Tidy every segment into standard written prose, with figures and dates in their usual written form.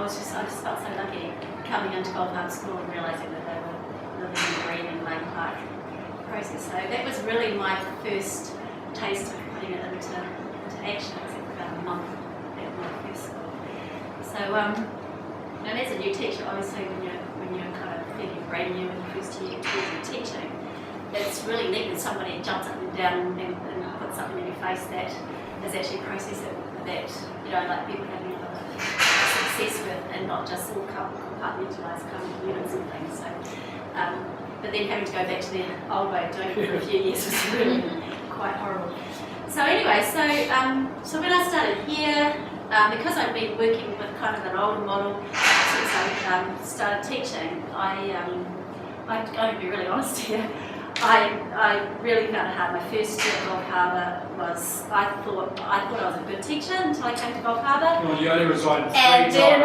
I just felt so lucky coming into Koha school and realising that they were living and breathing Lane Park process. So that was really my first taste of putting it into action, except for about a month at my first school. So, and as a new teacher, obviously when you're kind of feeling brand new in the first year of teaching, it's really neat when somebody jumps up and down and puts something in your face that is actually a process that like people having success with, and not just all compartmentalised kind of units and things. So, but then having to go back to the old way of doing it for a few years was really quite horrible. So anyway, so when I started here, because I'd been working with kind of an older model since I started teaching, I'm going to be really honest here. I really found it hard. My first year at Gulf Harbour was, I thought I was a good teacher until I came to Gulf Harbour. Well, you only resigned 3 and times. then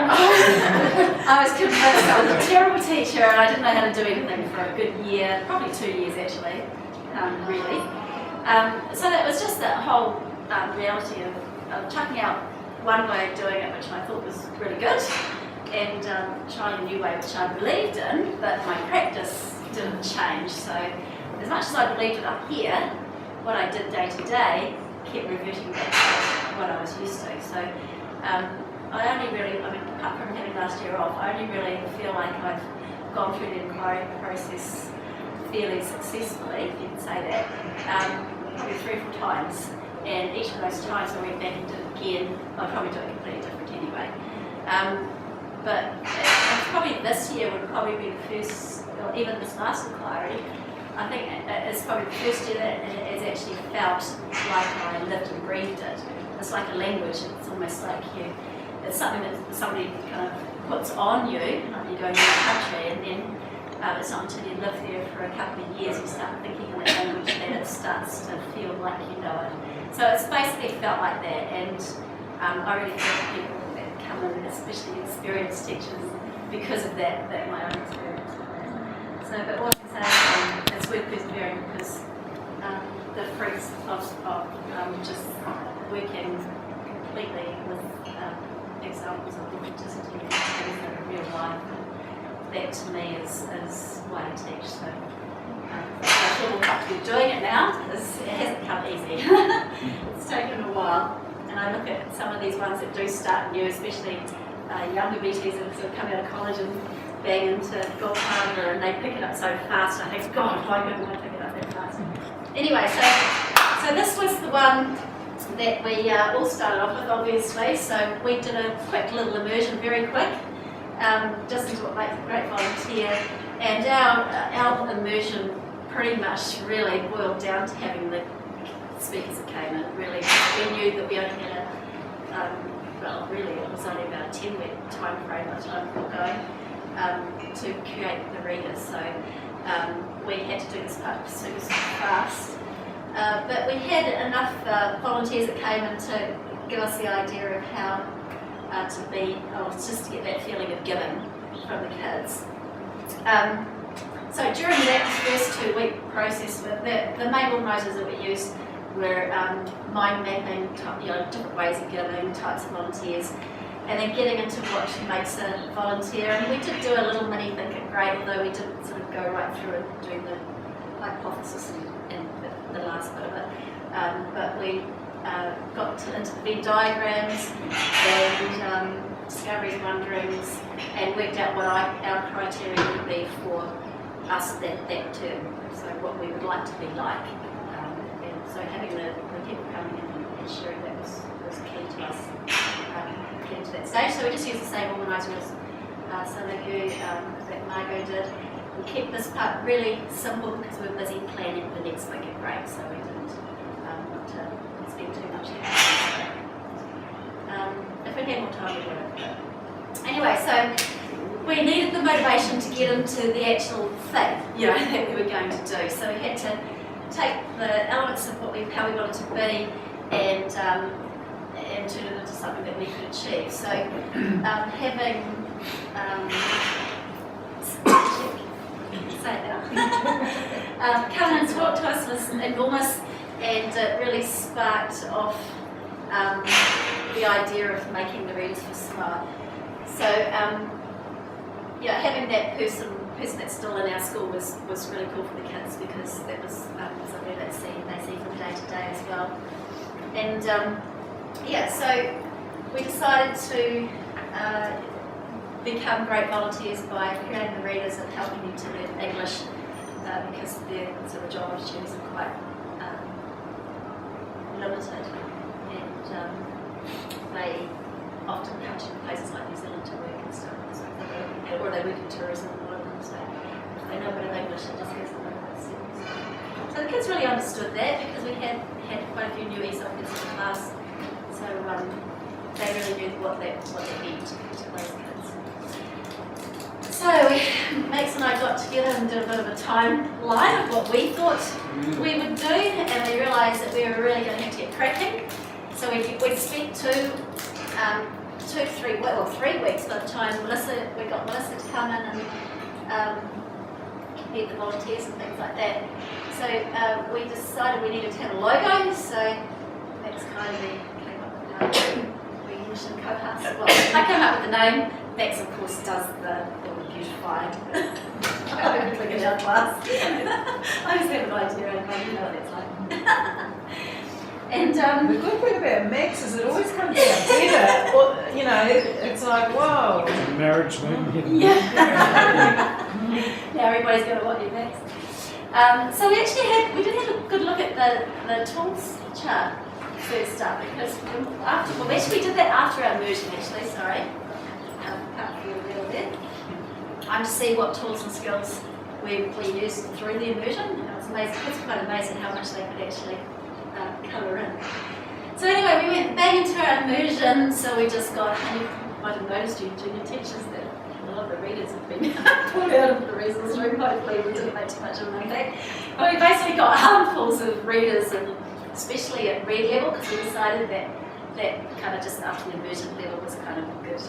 I was convinced I was a terrible teacher and I didn't know how to do anything for a good year, probably 2 years actually, really. So that was just that whole reality of chucking out one way of doing it, which I thought was really good, and trying a new way which I believed in, but my practice didn't change. So as much as I believed it up here, what I did day to day kept reverting back to what I was used to. So I only really, apart from having last year off, I only really feel like I've gone through the inquiry process fairly successfully, if you can say that, probably 3 or 4 times. And each of those times I went back and did it again. I'd probably do it completely different anyway. But probably this year would probably be the first, or even this last inquiry, I think it's probably the first year that it has actually felt like I lived and breathed it. It's like a language. It's almost like it's something that somebody kind of puts on you, like you go to a country, and then it's not until you live there for a couple of years you start thinking in that language that it starts to feel like you know it. So it's basically felt like that, and I really think people that come in, especially experienced teachers, because of that my own experience with that. So, but what I say, it's worth persevering because the fruits of just working completely with examples of authenticity and things that are real life, that to me is why I teach. So I feel more comfortable doing it now because it hasn't come easy. It's taken a while, and I look at some of these ones that do start new, especially younger BTs that sort of come out of college and bang into Gulf Harbour, and they pick it up so fast. I think, God, why couldn't I pick it up that fast? Anyway, so this was the one that we all started off with, obviously. So we did a quick little immersion, very quick, just into what makes a great volunteer. And our immersion pretty much really boiled down to having the speakers that came in. Really, we knew that we only had well, really it was only about a 10-week time frame by the time we were going to create the readers. So we had to do this part super fast. But we had enough volunteers that came in to give us the idea of how to be, just to get that feeling of giving from the kids. So during that first 2-week process, the main organisers that we used were mind mapping, different ways of giving, types of volunteers, and then getting into what makes a volunteer. And we did do a little mini think and grade, although we didn't sort of go right through and do the hypothesis and the last bit of it. But we got into the Venn diagrams and discoveries, wonderings, and worked out what our criteria would be for us that term, so what we would like to be like. And so having the people coming in and ensuring that was key to us getting to that stage. So we just used the same organiser as Sanagu that Margot did. We kept this part really simple because we were busy planning the next big break, so we didn't want to spend too much time. If we had more time, we would have. Anyway, so we needed the motivation to get into the actual thing, that we were going to do. So we had to take the elements of how we wanted to be and turn it into something that we could achieve. So having come in and talk to us was enormous, and it really sparked off the idea of making the readers feel smart. So yeah, having that person that's still in our school was really cool for the kids, because that was something they see from day to day as well. And yeah, so we decided to become great volunteers by creating the readers and helping them to learn English, because their sort of job opportunities are quite limited, and they often come to places like New Zealand to work and stuff, or they work in tourism, a lot of them, so if they know a bit of English, it just gives them a bit of sense. So the kids really understood that, because we had quite a few new ESOL kids in the class, so they really knew what that meant to those kids. So Max and I got together and did a bit of a timeline of what we thought we would do, and we realised that we were really going to have to get cracking. So we spent 3 weeks by the time we got Melissa to come in and meet the volunteers and things like that. So we decided we needed to have a logo, so Max kindly came up with the name. We mentioned Koha. Well, I came up with the name. Max, of course, does all the beautifying. I don't think it out class. I just have an idea, and maybe you know what it's like. And the good thing about Max is it always comes out better. Well, you know, it's like, whoa. Marriage ring. Yeah. Now everybody's going to want you Max. So we actually did have a good look at the tools chart first up, because we did that after our immersion actually, sorry. Can't feel real there. To see what tools and skills we used through the immersion. And it was amazing. It's quite amazing how much they could actually colour in. So anyway, we went back into our immersion, so we just got, and you might have noticed you junior teachers that a lot of the readers have been pulled out of the resource room. Hopefully we didn't make too much of an impact. But we basically got armfuls of readers, and especially at read level, because we decided that kind of just after the immersion level was kind of good.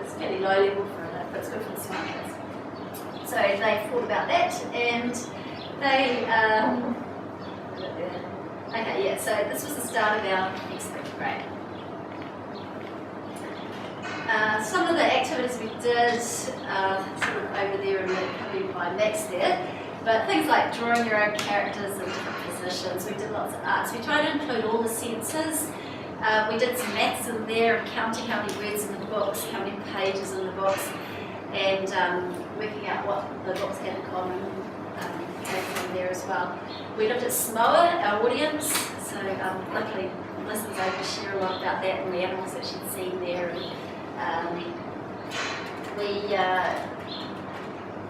It's fairly low level for it, but it's good for the smart kids. So they thought about that, and they, okay, yeah, so this was the start of our expert grade. Some of the activities we did, sort of over there and accompanied by Max there, but things like drawing your own characters in different positions. We did lots of arts. We tried to include all the senses. We did some maths in there, counting how many words in the books, how many pages in the books, and working out what the books had in common. In there as well. We looked at Samoa, our audience, so luckily Melissa was able to share a lot about that and the animals that she'd seen there. And, we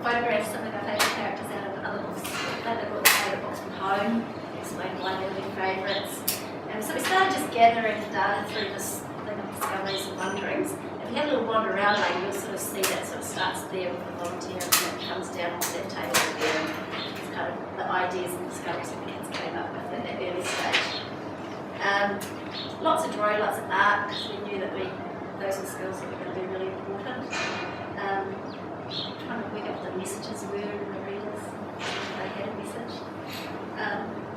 photographed some of our favourite characters out of other books, favourite books from home, explained why they were their favourites. And so we started just gathering data through this thing of discoveries and wonderings. If you have a little wander around later, you'll sort of see that sort of starts there with the volunteer and then it comes down onto that table there. Kind of the ideas and discoveries that the kids came up with at that early stage. Lots of drawing, lots of art, because we knew that those were skills that were going to be really important. Trying to work out what the messages were in the readers, if they had a message.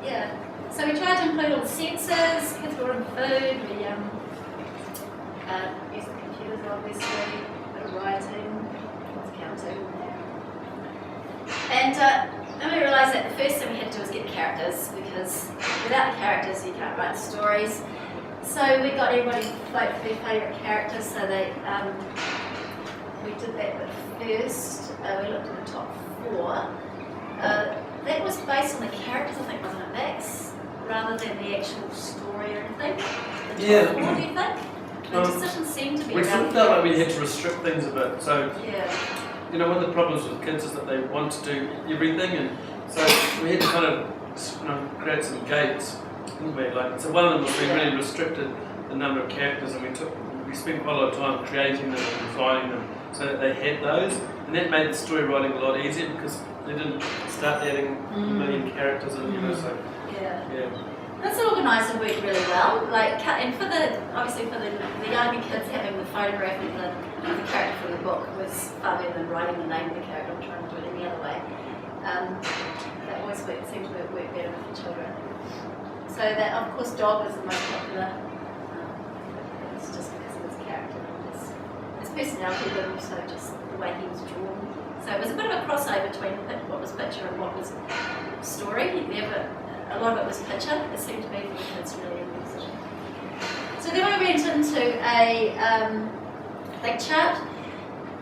Yeah, so we tried to include all the senses, kids were ordering food, we used the computers obviously, a bit of writing, lots of counting. And we realised that the first thing we had to do was get the characters, because without the characters you can't write the stories. So we got everybody to vote for their favourite characters, so we did that first. We looked at the top 4. That was based on the characters, I think, wasn't it, Max? Rather than the actual story or anything. The top 4, do you think? The decision seemed to be we sort of felt like we had to restrict things a bit. So yeah. You know, one of the problems with kids is that they want to do everything, and so we had to kind of create some gates, didn't we? Like, so one of them was we really restricted the number of characters, and we spent quite a lot of time creating them and refining them so that they had those, and that made the story writing a lot easier because they didn't start adding a million characters in, you know. So yeah. That's organised and worked really well. Like, and obviously for the younger kids, having the photograph of the character from the book was far better than writing the name of the character and trying to do it any other way. That always seemed to work better with the children. So that, of course, dog was the most popular. It's just because of its personality, but also just the way he was drawn. So it was a bit of a crossover between what was picture and what was story. A lot of it was picture. It seemed to be for the kids really interesting. So then we went into a big chart,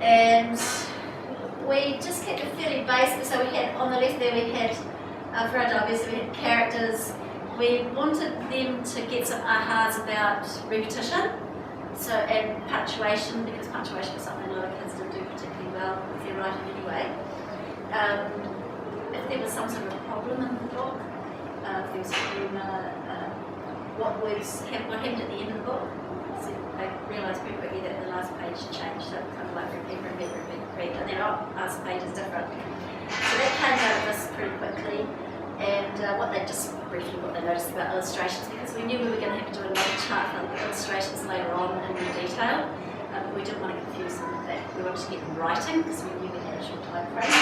and we just kept it fairly basic. So we had on the left there we had for our diversity we had characters. We wanted them to get some ahas about repetition, so and punctuation, because punctuation is something a lot of kids don't do particularly well if they're writing anyway. If there was some sort of problem in the book, if there was what happened at the end of the book. So they realised pretty quickly that the last page changed, so kind of like repeat, and then last page is different. So that came out of this pretty quickly, and what they noticed about illustrations, because we knew we were going to have to do another chart for illustrations later on in more detail. We didn't want to confuse them with that. We wanted to get them writing because we knew we had a short time frame.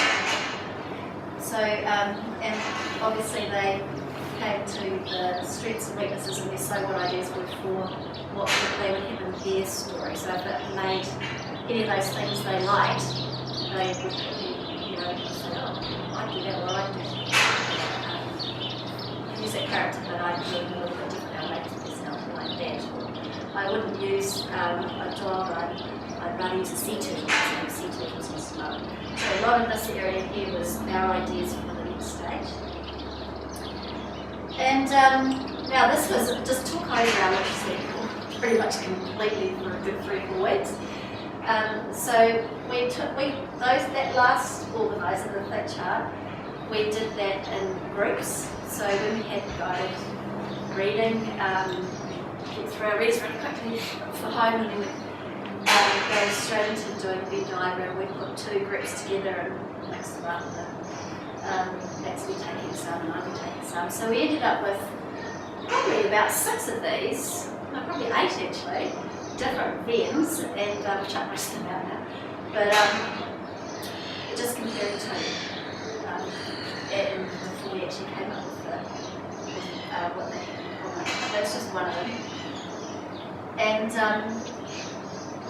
So, and obviously they came to the strengths and weaknesses, and we say what ideas were for what they would have in their story. So if it made any of those things they liked, they would, say, oh, I do that, well, I do use that character, but I do it a little bit different. I make it personality like that. I wouldn't use a dog, I'd rather use a sea turtle, because sea turtles were slow. So a lot of this area here was our ideas for the next stage. And now this was just took over our literacy pretty much completely for a good 3 or 4 weeks. So that last organiser, the flip chart, we did that in groups. So when we had guided reading, get through our reads really quickly for home, and then we'd go straight into doing a Venn diagram. We'd put 2 groups together and mix them up. That's me taking some and I'll be taking some. So we ended up with probably about 6 of these, no, probably 8 actually, different Venns, and I've chucked most of them out now. But just compared to and before we actually came up with what they had. That's just one of them. And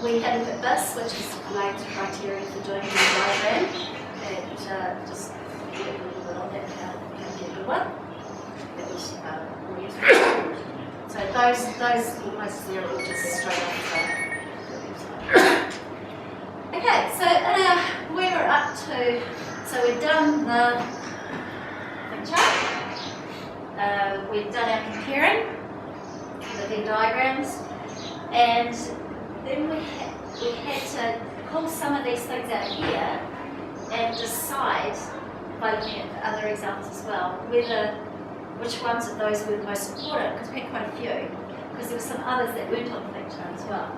we had a look at this, which is the main criteria for doing the diagram, and just get a little bit on that, how to get a good one. That was more useful. So those almost there are all just straight off the website. Okay, so we were up to, so we've done the chart, we've done our comparing, the Venn diagrams, and then we had to pull some of these things out of here and decide, by looking at other examples as well, which ones of those were the most important, because we had quite a few, because there were some others that weren't on the picture as well.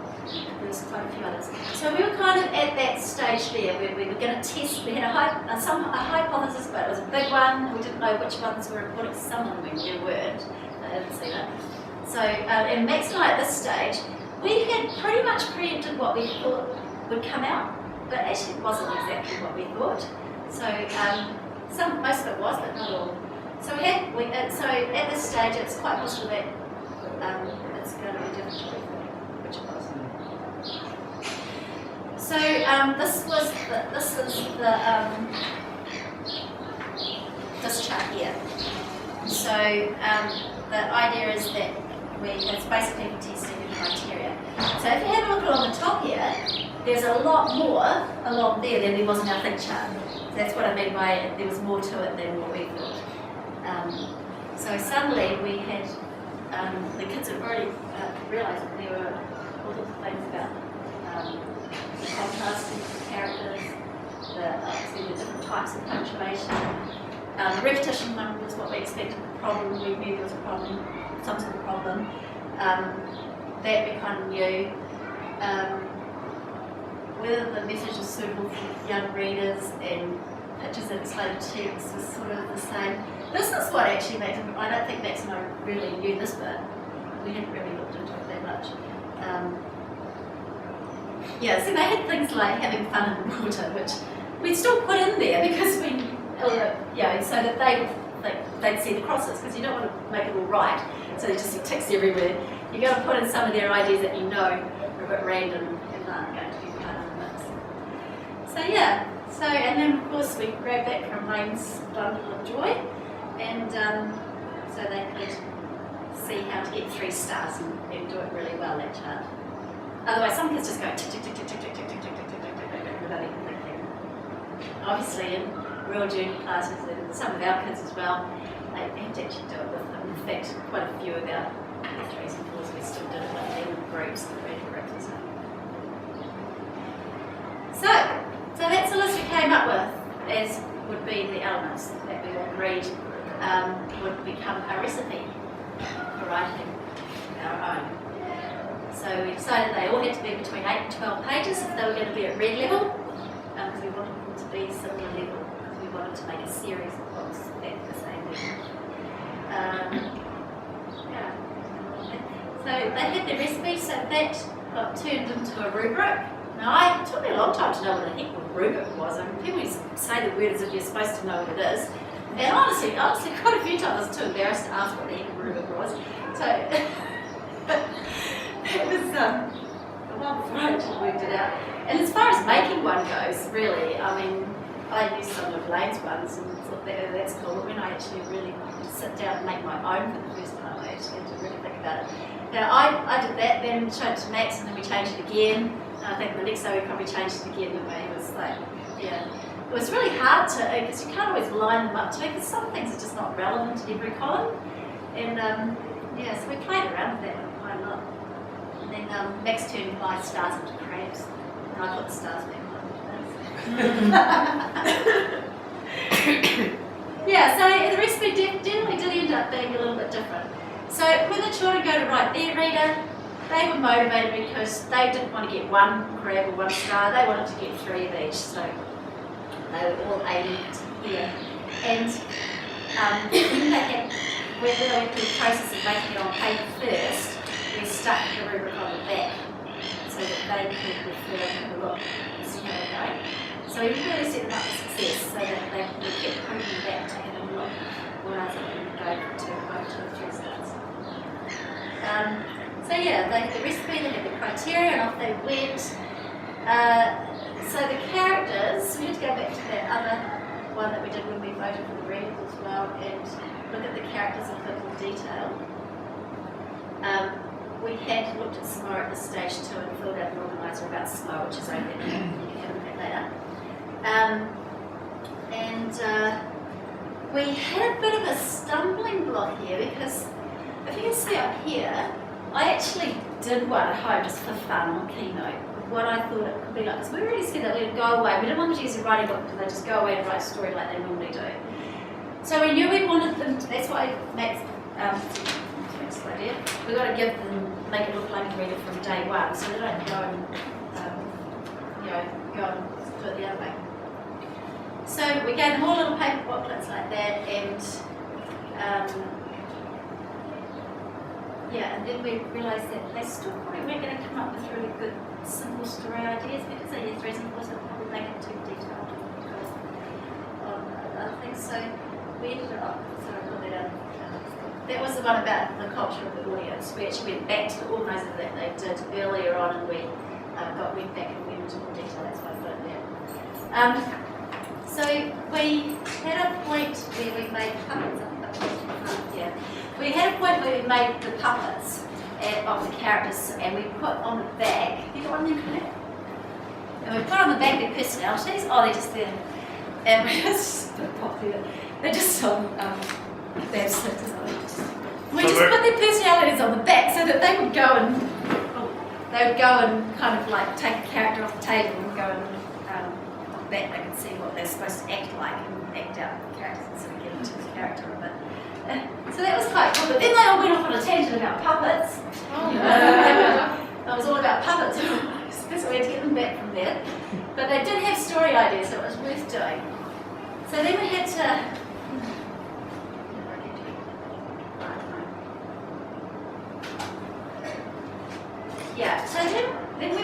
There was quite a few others. So we were kind of at that stage there where we were going to test. We had a hypothesis, but it was a big one. We didn't know which ones were important. Some of them we knew weren't. I didn't see that. So, and Max and I at this stage, we had pretty much preempted what we thought would come out, but actually it wasn't exactly what we thought. So most of it was, but not all. So so at this stage, it's quite possible that it's going to be different, which it was. So this chart here. So the idea is that it's basically for testing the criteria. So if you have a look along the top here, there's a lot more along there than there was in our think chart. So that's what I mean by there was more to it than what we thought. So suddenly we had, the kids had already realised that there were all sorts of things about the contrast in characters, the different types of punctuation. The repetition one was what we expected, the problem, we knew there was a problem, some sort of problem. That we kind of knew. Whether the message is suitable for young readers and pictures that explain text was sort of the same. This is what actually Max, I don't think Max and I really knew this bit. We hadn't really looked into it that much. Yeah, so they had things like having fun in the water, which we'd still put in there because so that they'd see the crosses, because you don't want to make it all right, so they just see ticks everywhere. You've got to put in some of their ideas that you know are a bit random and aren't going to be part yeah, and then of course we grabbed that from Lane's bundle of joy, and so they could see how to get 3 stars and do it really well, that chart. Otherwise some kids just go tick tick tick tick tick tick tick tick tick tick tick tick tick tick without even thinking. Obviously in real junior classes and some of our kids as well, they have to actually do it with them. In fact, quite a few of our 3s and 4s we still did it with them in groups that read correctly. So that's the list we came up with, as would be the elements that we agreed would become a recipe for writing our own. So we decided they all had to be between 8 and 12 pages if they were going to be at red level, because we wanted them to be similar level, because we wanted to make a series of books at the same level. Yeah. So they had their recipe, so that got turned into a rubric. Now, it took me a long time to know what the heck a rubric was. I mean, people say the word as if you're supposed to know what it is. And honestly, quite a few times I was too embarrassed to ask what the heck a rubric was. So, it was a while before I actually worked it out. And as far as making one goes, really, I mean, I used some of Lane's ones and thought that's cool. But when I actually really sit down and make my own for the first time, I actually had to really think about it. Now, I did that, then showed it to Max, and then we changed it again. I think the next day we probably changed it again, didn't we? It was like, yeah. It was really hard to, because you can't always line them up too, because some things are just not relevant in every column. And yeah, so we played around with that one quite a lot. And then Max turned my stars into crabs, and I put the stars back on. Yeah, so the recipe definitely did end up being a little bit different. So when the children go to write their reader, they were motivated because they didn't want to get 1 crab or 1 star, they wanted to get 3 of each, so they were all aiming there. And when they went through the process of making it on paper first, we stuck the rubric on the back so that they could refer and have a look and see how they're going. So we really set them up for success so that they kept putting them back to have a look rather than go to 1, 2, 3 stars. So yeah, they had the recipe, they had the criteria, and off they went. So the characters, we had to go back to that other one that we did when we voted for the readers as well, and look at the characters in a bit more detail. We had looked at Smo at this stage too and filled out an organiser about Smo, which is over there, you can have a look at later. We had a bit of a stumbling block here because if you can see up here, I actually did one at home just for fun on Keynote, what I thought it could be like, because we were really scared that we'd go away. We didn't want to use a writing book because they just go away and write a story like they normally do. So we knew we wanted them to, that's why Max idea, we've got to give them, make it look like a reader from day one, so they don't go and go and do it the other way. So we gave them all little paper booklets like that, and yeah, and then we realised that they still probably weren't going to come up with really good, simple story ideas because they had 3s and 4s that probably make it too detailed on other things. So we ended up, so I put that out. That was the one about the culture of the audience. We actually went back to the organiser that they did earlier on, and we went back and went into more detail. That's why I put it there. So we had a point where we made puppets. Yeah. We had a point where we made the puppets of the characters, and we put on the back. You got one there, Claire? And we put on the back their personalities. Oh, they're just there. And we just they're just on we just put their personalities on the back so that they would go and kind of like take a character off the table and go and back they could see what they're supposed to act like and act out the characters and sort of get into the character of it. So that was quite cool. But then they all went off on a tangent about puppets. It was all about puppets. So we had to get them back from there. But they did have story ideas, so it was worth doing. So then we had to yeah, so then we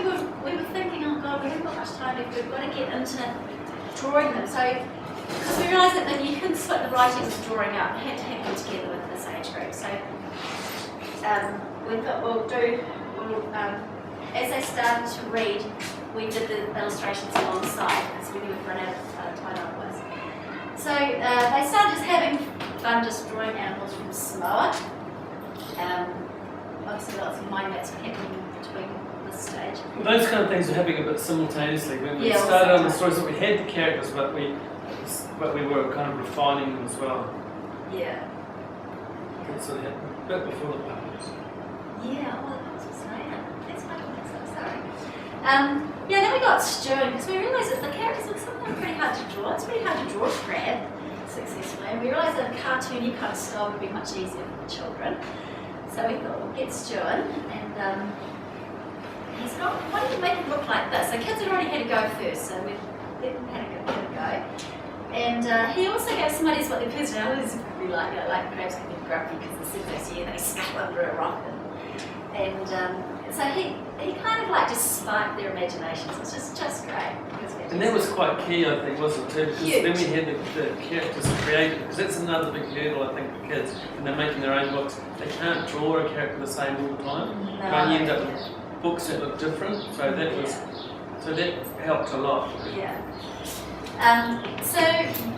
were thinking, oh God, we haven't got much time left, we've got to get into drawing them. So, because we realised that you couldn't split the writing and drawing up, you had to have them together with this age group. So, we thought as they started to read, we did the illustrations alongside. because we knew we'd run out of time otherwise. So they started just having fun just drawing animals from Samoa. Obviously lots of mind maps were happening between this stage. Well, those kind of things were happening a bit simultaneously. When we Yeah, started on the also. stories, that we had the characters, but we were kind of refining them as well. Yeah. That sort of happened a bit before the puppets. Yeah, well, I was just saying. That's my comment, so sorry. Yeah, then we got stewing because we realised that the characters look sometimes pretty hard to draw. It's pretty hard to draw crab successfully. And we realised that a cartoony kind of style would be much easier for the children. So we thought we'll get stewing and he said, oh, why don't you make it look like this? So kids had already had a go first, so we let them had a go. And he also gave some ideas what their personalities would be like. You know, like crabs can be grumpy because as soon as they see you, they scuttle under a rock. And so he kind of like just sparked their imaginations. It was just great. And that was quite key, I think, wasn't it, too? Because Huge. then we had the characters created, because that's another big hurdle, I think, for kids, when they're making their own books. They can't draw a character the same all the time. No, Can't end up with books that look different. So that helped a lot. Yeah. So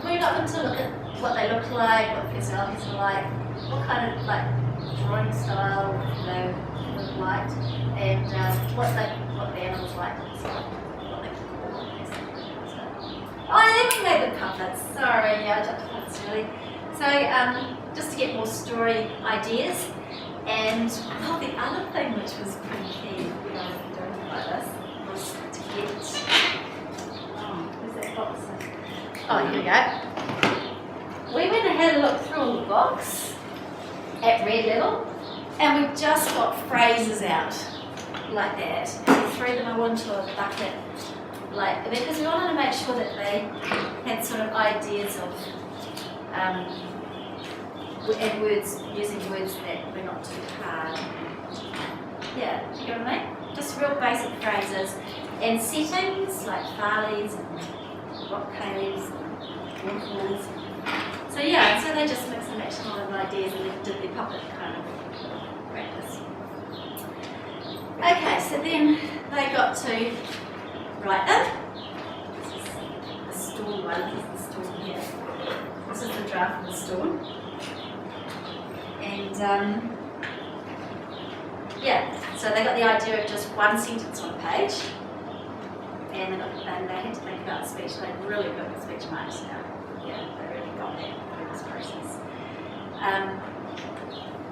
we got them to look at what they look like, what personalities are like, what kind of like drawing style they would have liked, and what the animals like. What they call them, basically. So, oh, and then we made the puppets. Sorry, yeah, I jumped to puppets really. So just to get more story ideas. And the other thing which was pretty key when I was doing like this was to get, where's that box? Oh, here we go. We went and had a look through all the books at RLL and we just got phrases out like that and we threw them all into a bucket because we wanted to make sure that they had sort of ideas of and words, using words that were not too hard. Yeah, do you get what I mean? Just real basic phrases and settings like valleys and rock caves and waterfalls. So yeah, so they just mixed and matched a lot of ideas and they did their puppet kind of practice. Okay, so then they got to write them. This is the stool one, this is the stool here. This is the draft of the stool. And yeah, so they got the idea of just one sentence on a page, and they had to think about speech. They're really good with speech marks now. Yeah, they really got that through this process.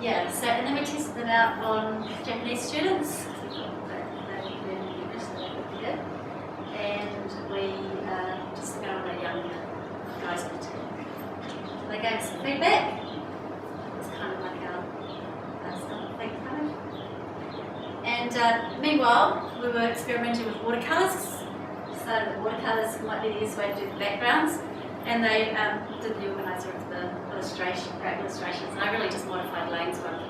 Yeah, so and then we tested them out on Japanese students. We thought that they would learn the English, so they would good. And we just got on the young guys on the team. So they gave us some feedback. And meanwhile, we were experimenting with watercolours, so that watercolours might be the easiest way to do the backgrounds. And they did the organiser of the illustration, great illustrations, and I really just modified Lane's one